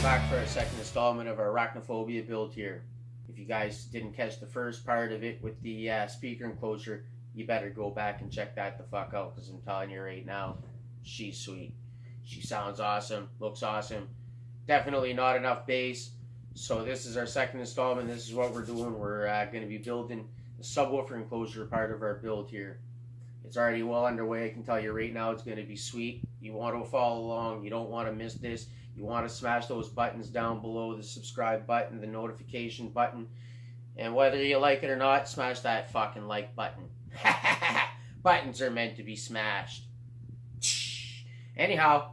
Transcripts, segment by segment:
Welcome back for our second installment of our arachnophobia build here. If you guys didn't catch the first part of it with the speaker enclosure, you better go back and check that the fuck out, because I'm telling you right now, she's sweet. She sounds awesome, looks awesome. Definitely not enough bass. So this is our second installment. This is what we're doing. We're going to be building the subwoofer enclosure part of our build here. It's already well underway. I can tell you right now it's going to be sweet. You want to follow along. You don't want to miss this. You want to smash those buttons down below, the subscribe button, the notification button. And whether you like it or not, smash that fucking like button. Buttons are meant to be smashed. Anyhow,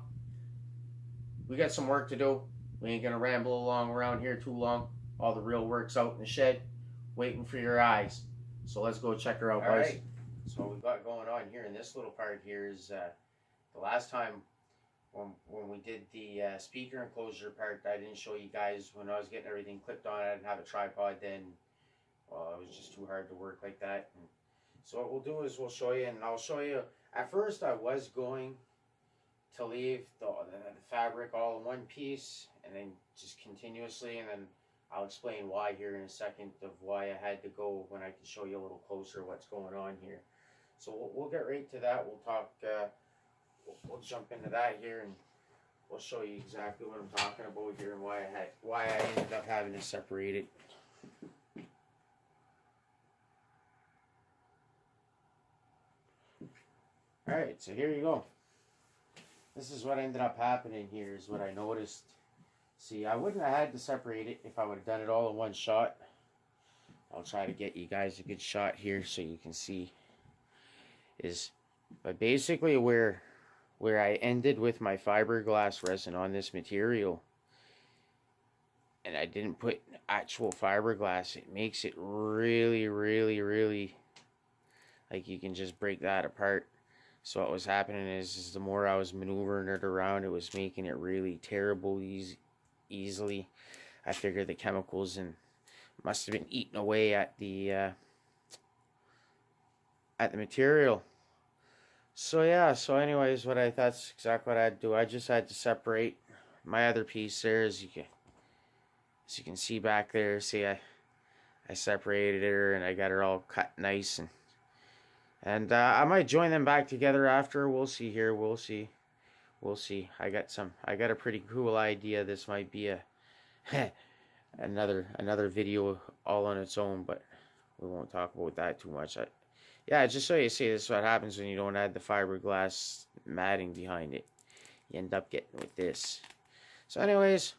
we got some work to do. We ain't going to ramble along around here too long. All the real work's out in the shed, waiting for your eyes. So let's go check her out, boys. Right. So what we've got going on here in this little part here is the last time when we did the speaker enclosure part, I didn't show you guys when I was getting everything clipped on. I didn't have a tripod then. Well, it was just too hard to work like that. And so what we'll do is we'll show you, and I'll show you. At first I was going to leave the fabric all in one piece and then just continuously, and then I'll explain why here in a second of why I had to go when I can show you a little closer what's going on here. So we'll get right to that. We'll talk. We'll jump into that here, and we'll show you exactly what I'm talking about here and why I ended up having to separate it. All right, so here you go. This is what ended up happening here. Is what I noticed. See, I wouldn't have had to separate it if I would have done it all in one shot. I'll try to get you guys a good shot here so you can see. But basically where I ended with my fiberglass resin on this material, and I didn't put actual fiberglass, it makes it really, really, really, like you can just break that apart. So what was happening is the more I was maneuvering it around, it was making it really terrible easily. I figured the chemicals and must have been eating away at the material. So yeah, so anyways, that's exactly what I had to do. I just had to separate my other piece there, as you can see back there. See, I separated her and I got her all cut nice, and I might join them back together after. We'll see here. We'll see. I got a pretty cool idea. This might be a another video all on its own, but we won't talk about that too much. Yeah, just so you see, this is what happens when you don't add the fiberglass matting behind it. You end up getting with this. So anyways,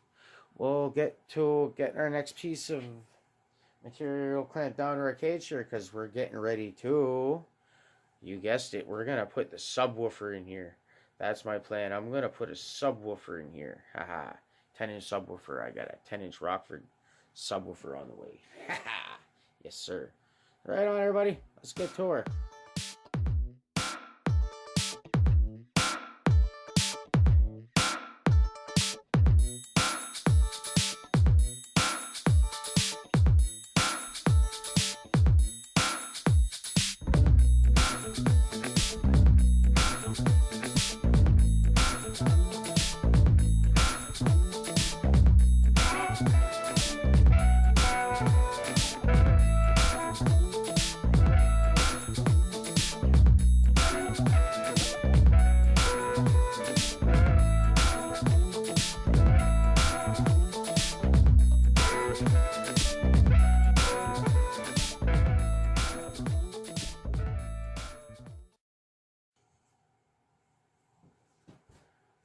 we'll get to getting our next piece of material clamped down to our cage here, because we're getting ready to, you guessed it, we're going to put the subwoofer in here. That's my plan. I'm going to put a subwoofer in here. Haha. 10-inch subwoofer. I got a 10-inch Rockford subwoofer on the way. Haha. Yes, sir. Right on, everybody. Let's get to her.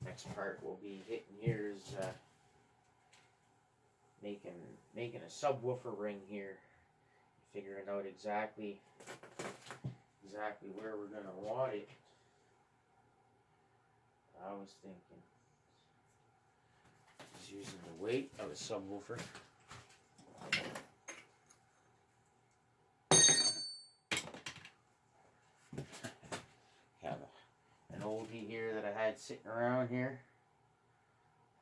Next part we'll be hitting here is making a subwoofer ring here, figuring out exactly where we're gonna want it. I was thinking just using the weight of a subwoofer. Have an oldie here that I had sitting around here,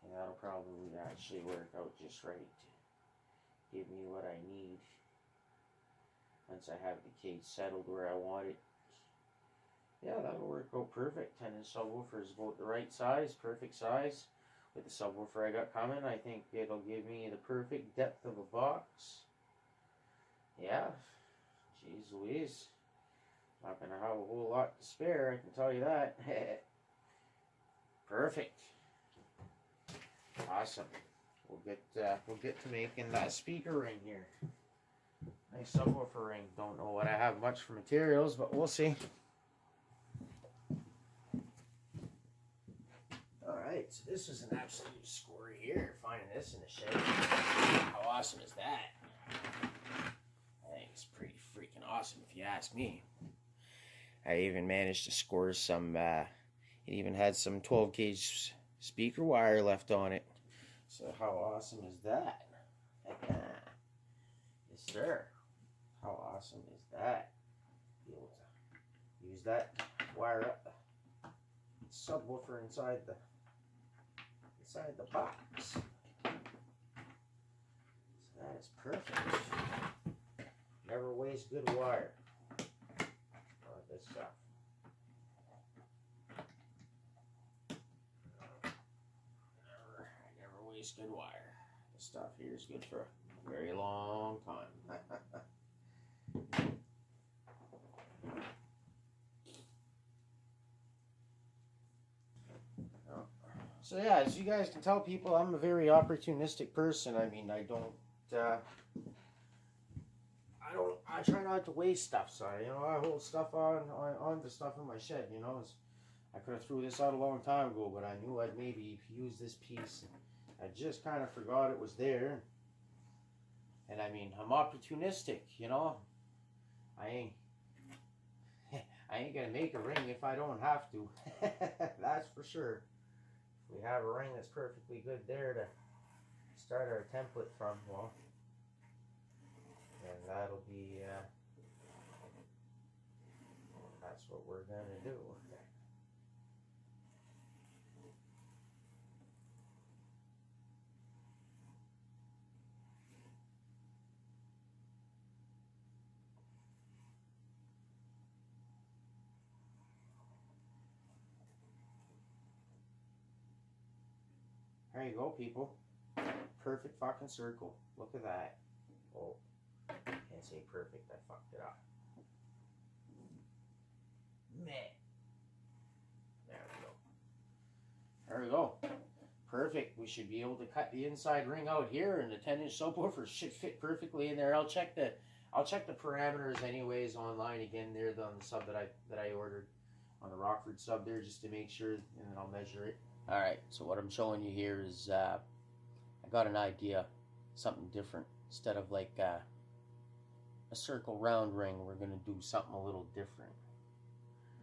and that'll probably actually work out just right to give me what I need once I have the cage settled where I want it. Yeah, that'll work out perfect. 10-inch subwoofer is about the right size, perfect size. with the subwoofer I got coming. I think it'll give me the perfect depth of a box. Yeah, jeez Louise, not gonna have a whole lot to spare, I can tell you that. Perfect. Awesome. We'll get to making that speaker ring here. Nice subwoofer ring. Don't know what I have much for materials, but we'll see. Alright, so this is an absolute score here. Finding this in the shed. How awesome is that? I think it's pretty freaking awesome if you ask me. I even managed to score some, it even had some 12 gauge speaker wire left on it. So how awesome is that? Yes sir. How awesome is that? Be able to use that wire up the subwoofer inside the box. So that is perfect. Never waste good wire. I like this stuff. I never waste good wire. This stuff here is good for a very long time. So yeah, as you guys can tell, people, I'm a very opportunistic person. I mean, I try not to waste stuff. So I hold stuff on the stuff in my shed. I could have threw this out a long time ago, but I knew I'd maybe use this piece. I just kind of forgot it was there. And I mean, I'm opportunistic. I ain't gonna make a ring if I don't have to. That's for sure. We have a ring that's perfectly good there to start our template from, well, and that'll be, that's what we're going to do. There you go, people. Perfect fucking circle. Look at that. Oh, can't say perfect. I fucked it up. Meh. There we go. Perfect. We should be able to cut the inside ring out here, and the 10-inch subwoofer should fit perfectly in there. I'll check the parameters anyways online again there on the sub that I ordered on the Rockford sub there, just to make sure, and then I'll measure it. Alright, so what I'm showing you here is I got an idea, something different. Instead of like a circle round ring, we're going to do something a little different.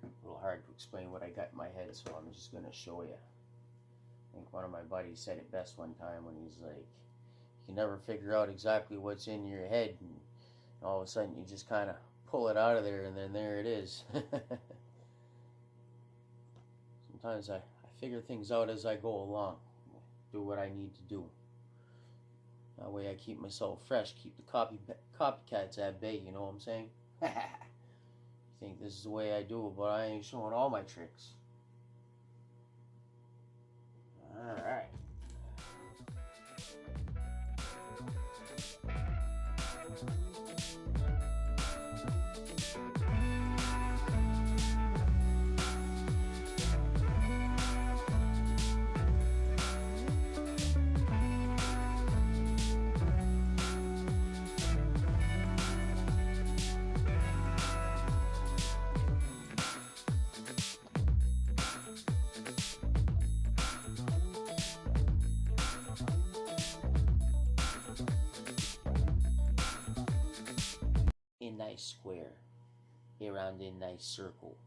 A little hard to explain what I got in my head, so I'm just going to show you. I think one of my buddies said it best one time when he's like, you can never figure out exactly what's in your head, and all of a sudden you just kind of pull it out of there, and then there it is. Sometimes I figure things out as I go along, do what I need to do. That way I keep myself fresh, keep the copycats at bay, you know what I'm saying? You think this is the way I do it, but I ain't showing all my tricks. Alright. A nice square around a nice circle.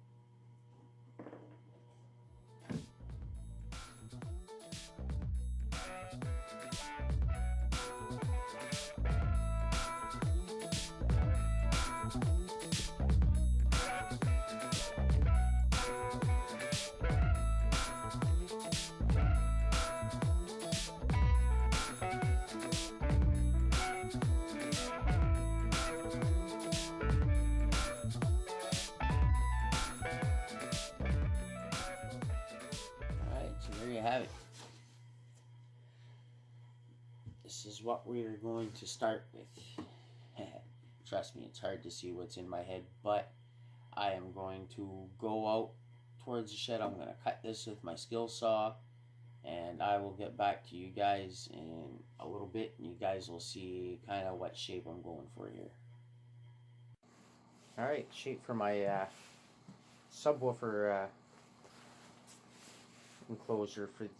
this is what we're going to start with. Trust me, it's hard to see what's in my head, but I am going to go out towards the shed. I'm going to cut this with my skill saw, and I will get back to you guys in a little bit, and you guys will see kind of what shape I'm going for here. Alright, shape for my subwoofer enclosure for the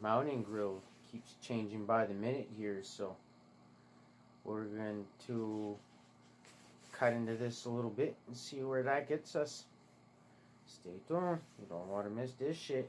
mounting grill keeps changing by the minute here, so we're going to cut into this a little bit and see where that gets us. Stay tuned, you don't want to miss this shit.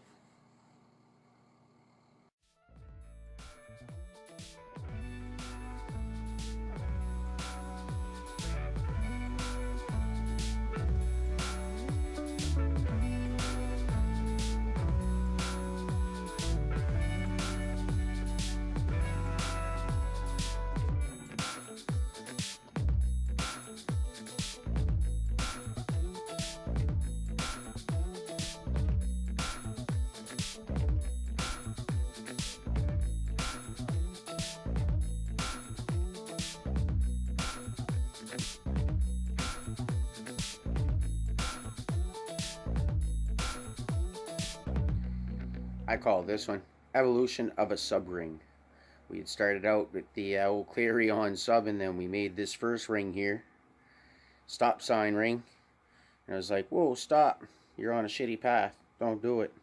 I call this one Evolution of a Sub Ring. We had started out with the old Clarion sub, and then we made this first ring here. Stop sign ring. And I was like, whoa, stop. You're on a shitty path. Don't do it.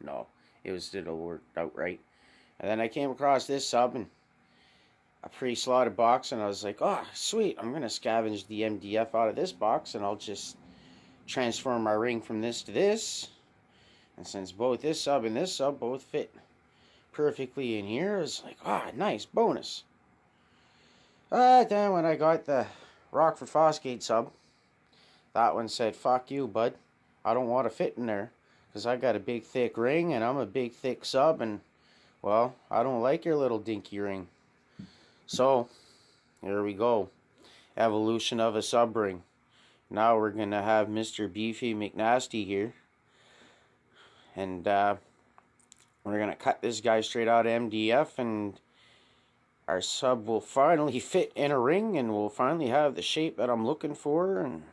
No, it'll work out right. And then I came across this sub and a pre-slotted box, and I was like, oh, sweet. I'm going to scavenge the MDF out of this box, and I'll just transform my ring from this to this. And since both this sub and this sub both fit perfectly in here, I was like, ah, nice, bonus. Then when I got the Rockford Fosgate sub, that one said, fuck you, bud. I don't want to fit in there, because I got a big thick ring, and I'm a big thick sub, and, well, I don't like your little dinky ring. So, here we go. Evolution of a sub ring. Now we're going to have Mr. Beefy McNasty here. And we're going to cut this guy straight out of MDF, and our sub will finally fit in a ring, and we'll finally have the shape that I'm looking for. And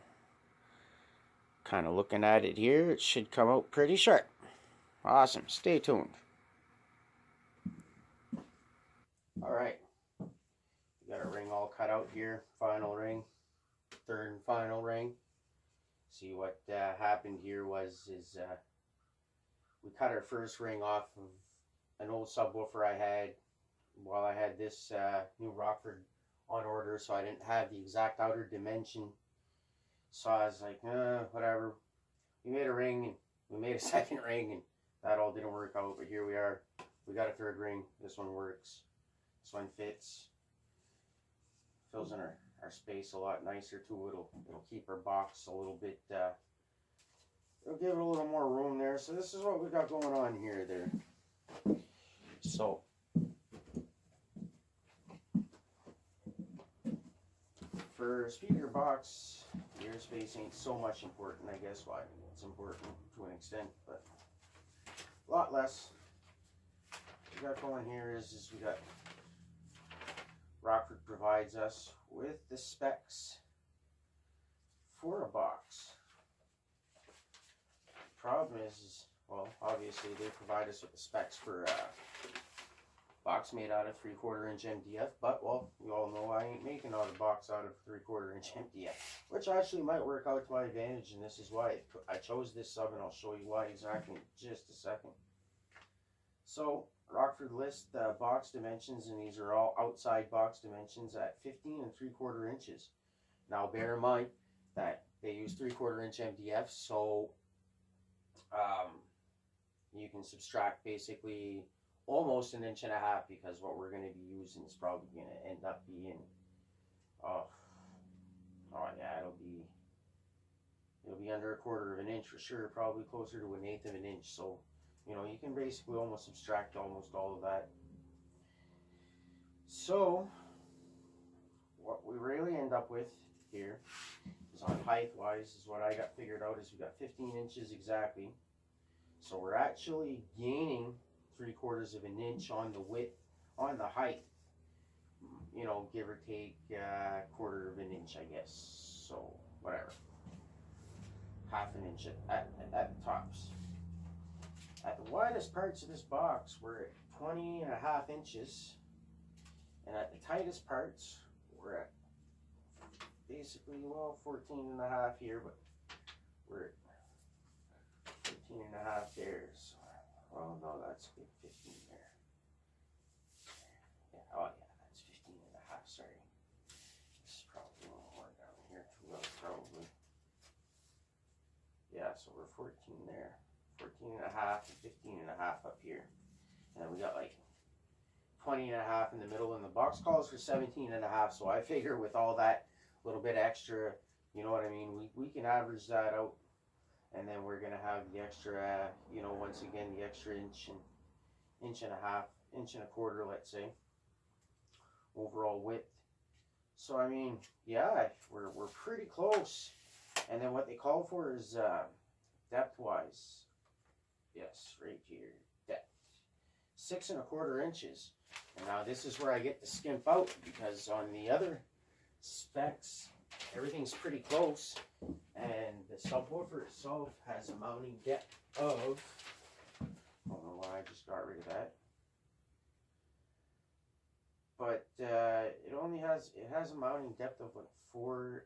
kind of looking at it here, it should come out pretty sharp. Awesome. Stay tuned. Alright. We got our ring all cut out here. Final ring. Third and final ring. See what happened here is we cut our first ring off of an old subwoofer I had while I had this new Rockford on order, so I didn't have the exact outer dimension. So I was like, whatever. We made a ring, and we made a second ring, and that all didn't work out, but here we are. We got a third ring. This one works. This one fits. Fills in our space a lot nicer too. It'll keep our box a little bit it'll give it a little more room there. So this is what we got going on here there. So for a speaker box, ear space ain't so much important, I guess. Well, it's important to an extent, but a lot less. What we got going here is we got Rockford provides us with the specs for a box. Problem is, well, obviously they provide us with the specs for a box made out of 3/4 inch MDF, but, well, you all know I ain't making out a box out of 3/4 inch MDF, which actually might work out to my advantage, and this is why I chose this sub, and I'll show you why exactly in just a second. So Rockford lists the box dimensions, and these are all outside box dimensions at 15 and 3/4 inches. Now bear in mind that they use 3/4 inch MDF, so you can subtract basically almost 1.5 inches, because what we're going to be using is probably going to end up being, oh yeah, it'll be under 1/4 inch for sure, probably closer to 1/8 inch. So, you know, you can basically almost subtract almost all of that. So what we really end up with here is, on height wise, is what I got figured out is we got 15 inches exactly. So we're actually gaining 3/4 inch on the width, on the height. you know, give or take quarter of an inch, I guess. So whatever, half an inch at the tops. At the widest parts of this box, we're at 20.5 inches, and at the tightest parts, we're at basically, well, 14.5 here, but we're at 15.5 there. So, well, no, that's a good 15 there. Yeah, oh yeah, that's 15.5. Sorry, this is probably a little more down here too. Probably. Yeah, so we're 14 there, 14.5 and 15.5 up here, and then we got like 20.5 in the middle, and the box calls for 17.5. So I figure with all that little bit extra, you know what I mean, we can average that out, and then we're gonna have the extra, you know, once again the extra inch and a half, inch and a quarter, let's say, overall width. So I mean, yeah, we're pretty close. And then what they call for is depth wise, yes, right here, depth 6 1/4 inches. And now this is where I get to skimp out, because on the other specs everything's pretty close, and the subwoofer itself has a mounting depth of, I don't know why I just got rid of that, but it has a mounting depth of like 4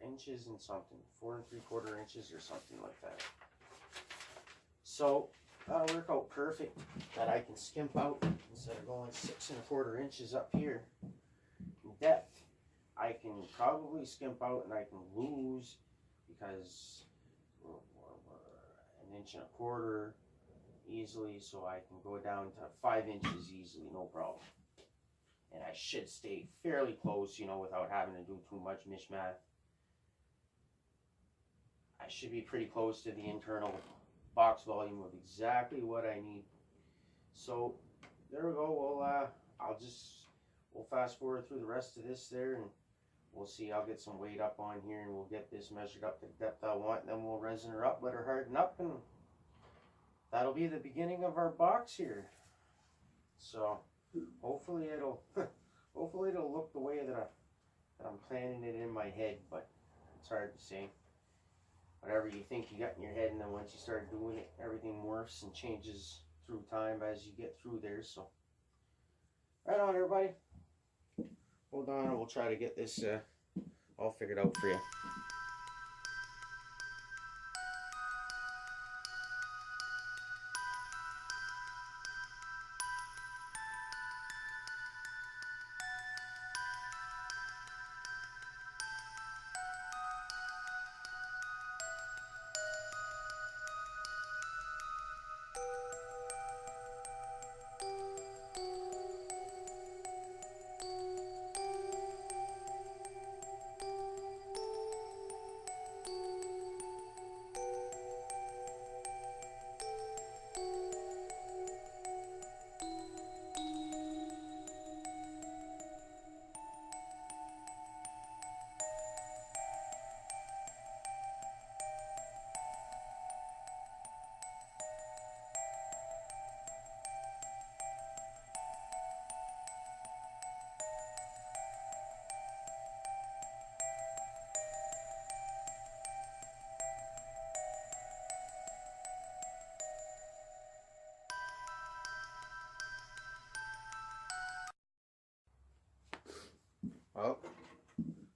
inches and something, 4 3/4 inches or something like that. So that'll work out perfect, that I can skimp out instead of going 6 1/4 inches up here in depth. I can probably skimp out and I can lose, because we're 1 1/4 inches easily, so I can go down to 5 inches easily, no problem. And I should stay fairly close, you know, without having to do too much mishmash. I should be pretty close to the internal box volume of exactly what I need. So there we go. We'll fast forward through the rest of this there, and we'll see. I'll get some weight up on here, and we'll get this measured up to the depth I want, and then we'll resin her up, let her harden up, and that'll be the beginning of our box here. So hopefully it'll look the way that I'm planning it in my head, but it's hard to say. Whatever you think you got in your head, and then once you start doing it, everything morphs and changes through time as you get through there. So right on, everybody. Hold on, and we'll try to get this all figured out for you. Well,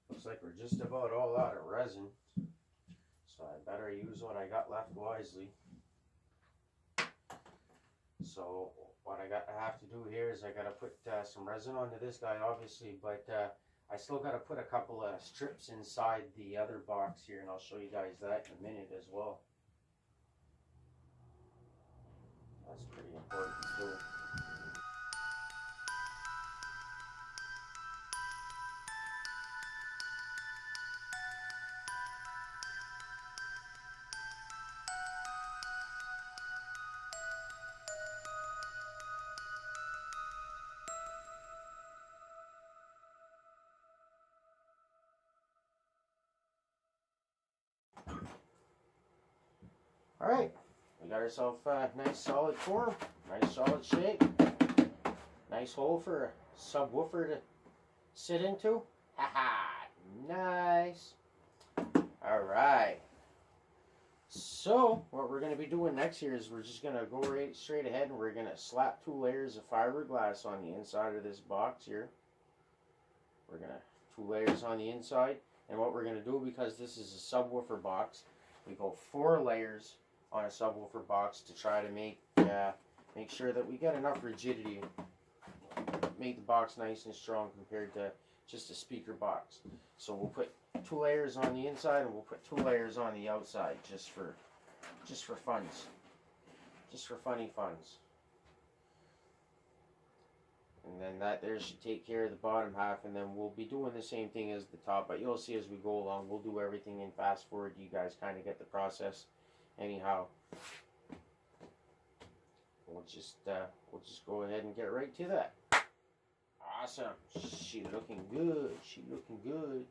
looks like we're just about all out of resin, so I better use what I got left wisely. So what I have to do here is I got to put some resin onto this guy, obviously, but I still got to put a couple of strips inside the other box here, and I'll show you guys that in a minute as well. That's pretty important too. Alright, we got ourselves a nice solid form, nice solid shape, nice hole for subwoofer to sit into. Haha, nice. Alright. So, what we're going to be doing next here is we're just going to go right straight ahead and we're going to slap 2 layers of fiberglass on the inside of this box here. We're going to 2 layers on the inside. And what we're going to do, because this is a subwoofer box, we go 4 layers on a subwoofer box to try to make sure that we get enough rigidity, make the box nice and strong compared to just a speaker box. So we'll put 2 layers on the inside and we'll put 2 layers on the outside just for funs. Just for funny funs. And then that there should take care of the bottom half, and then we'll be doing the same thing as the top, but you'll see as we go along. We'll do everything in fast forward. You guys kind of get the process. Anyhow, we'll just go ahead and get right to that. Awesome. She looking good. She looking good.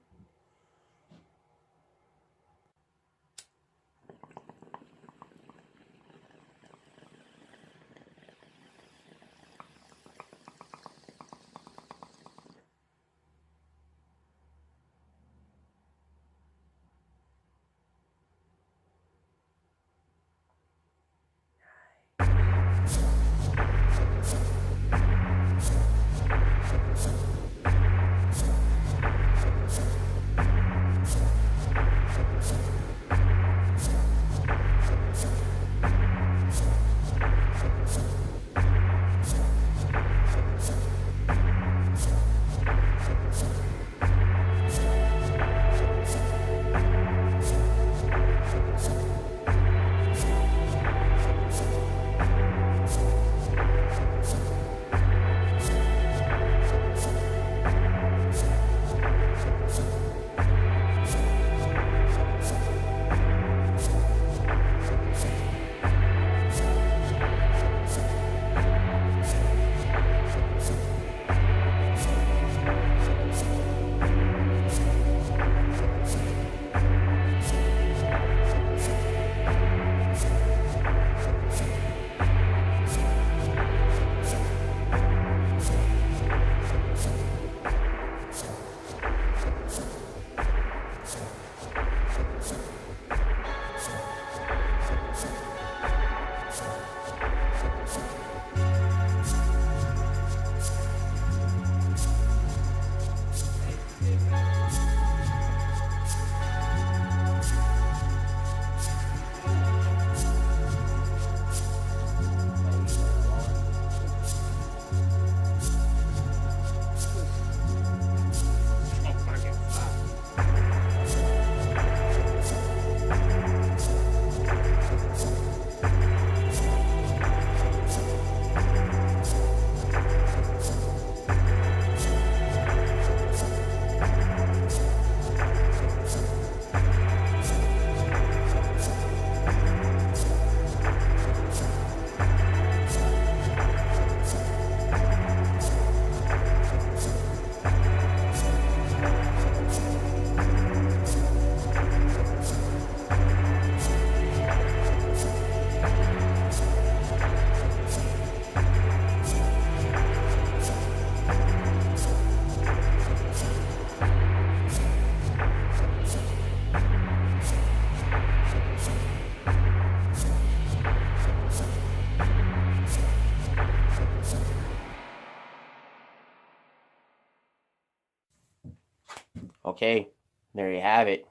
Okay, there you have it.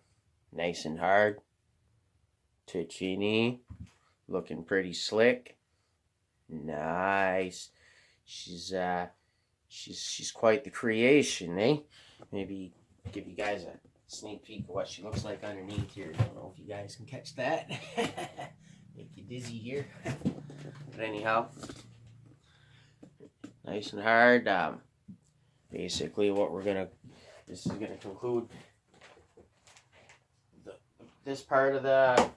Nice and hard. Ticini. Looking pretty slick. Nice. She's quite the creation, eh? Maybe give you guys a sneak peek of what she looks like underneath here. I don't know if you guys can catch that. Make you dizzy here. But anyhow, nice and hard. Basically what this is gonna conclude this part of the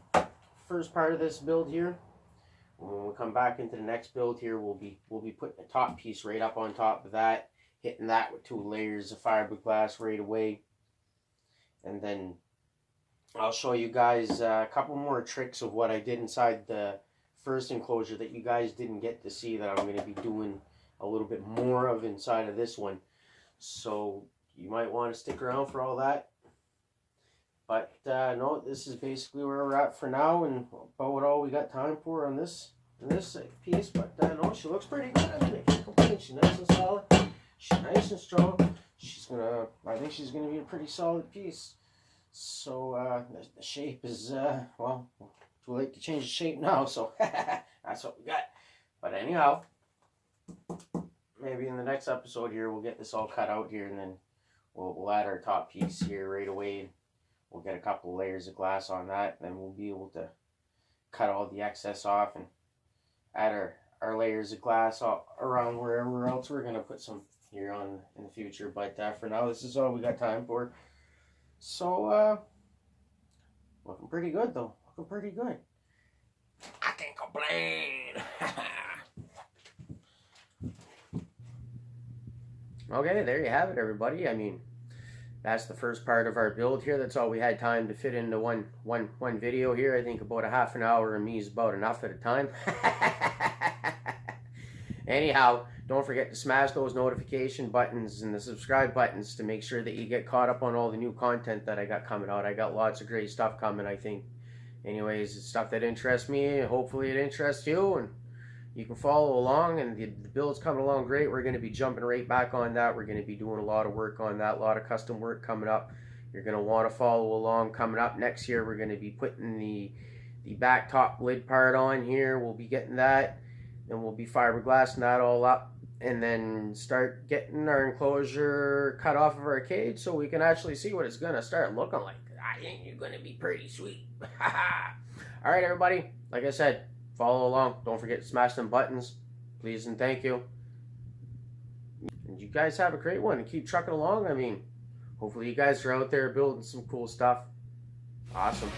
first part of this build here. When we come back into the next build here, we'll be putting a top piece right up on top of that, hitting that with 2 layers of fiberglass right away. And then I'll show you guys a couple more tricks of what I did inside the first enclosure that you guys didn't get to see, that I'm going to be doing a little bit more of inside of this one. So you might want to stick around for all that. But no, this is basically where we're at for now, and about all we got time for on this piece. But no, she looks pretty good. I mean, I can't complain. She's nice and solid. She's nice and strong. I think she's gonna be a pretty solid piece. So the shape is well, too late to change the shape now. So that's what we got. But anyhow, maybe in the next episode here we'll get this all cut out here, and then we'll add our top piece here right away. We'll get a couple of layers of glass on that, then we'll be able to cut all the excess off and add our layers of glass around wherever else we're going to put some here on in the future. But for now, this is all we got time for. So, looking pretty good though. Looking pretty good. I can't complain. Okay, there you have it, everybody. I mean, that's the first part of our build here. That's all we had time to fit into one video here. I think about a half an hour of me is about enough at a time. Anyhow, don't forget to smash those notification buttons and the subscribe buttons to make sure that you get caught up on all the new content that I got coming out. I got lots of great stuff coming, I think. Anyways, it's stuff that interests me. Hopefully it interests you, and you can follow along, and the build's coming along great. We're going to be jumping right back on that. We're going to be doing a lot of work on that, a lot of custom work coming up. You're going to want to follow along. Coming up next year, we're going to be putting the back top lid part on here. We'll be getting that, and we'll be fiberglassing that all up, and then start getting our enclosure cut off of our cage so we can actually see what it's going to start looking like. I think you're going to be pretty sweet. All right, everybody. Like I said, follow along. Don't forget to smash them buttons. Please and thank you. And you guys have a great one and keep trucking along. I mean, hopefully you guys are out there building some cool stuff. Awesome.